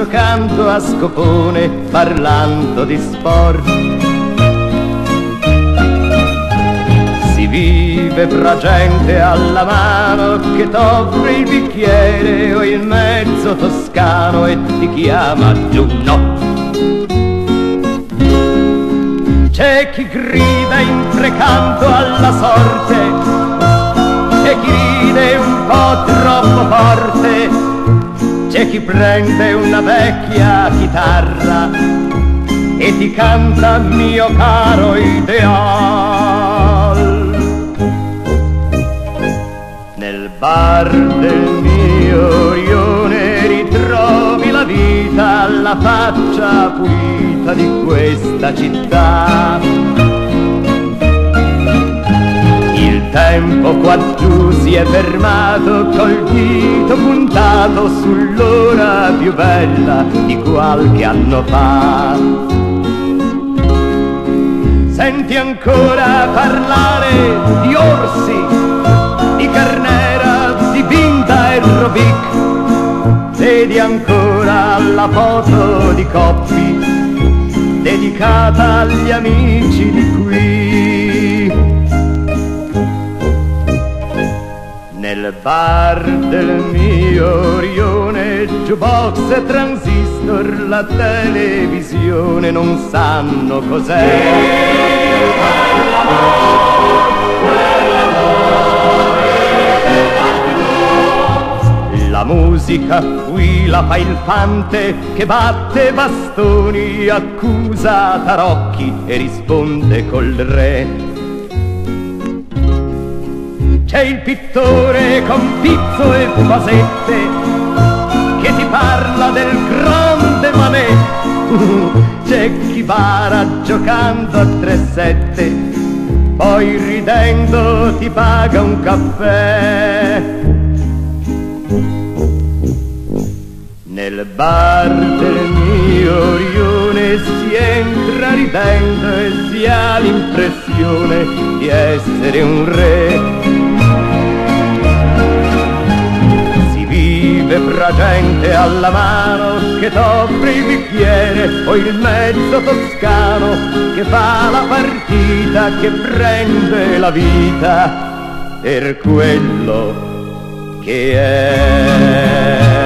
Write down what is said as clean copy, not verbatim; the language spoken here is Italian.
giocando a scopone, parlando di sport. Si vive fra gente alla mano che t'offre il bicchiere o il mezzo toscano e ti chiama giù, no. C'è chi grida imprecando alla sorte e chi ride un po' troppo forte. C'è chi prende una vecchia chitarra e ti canta mio caro ideal. Nel bar del mio rione ritrovi la vita, la faccia pulita di questa città. Il tempo qua giù si è fermato col dito puntato sull'ora più bella di qualche anno fa. Senti ancora parlare di orsi, di Carnera, di Binda e Robic. Vedi ancora la foto di Coppi dedicata agli amici di qui. Nel bar del mio rione, jukebox e transistor, la televisione non sanno cos'è. La musica qui la fa il fante che batte bastoni, accusa tarocchi e risponde col re. C'è il pittore con pizzo e basette che ti parla del grande Manet. C'è chi bara giocando a 3-7, poi ridendo ti paga un caffè. Nel bar del mio rione si entra ridendo e si ha l'impressione di essere un re. Si vive fra gente alla mano che t'offre il bicchiere o il mezzo toscano che fa la partita, che prende la vita per quello che è.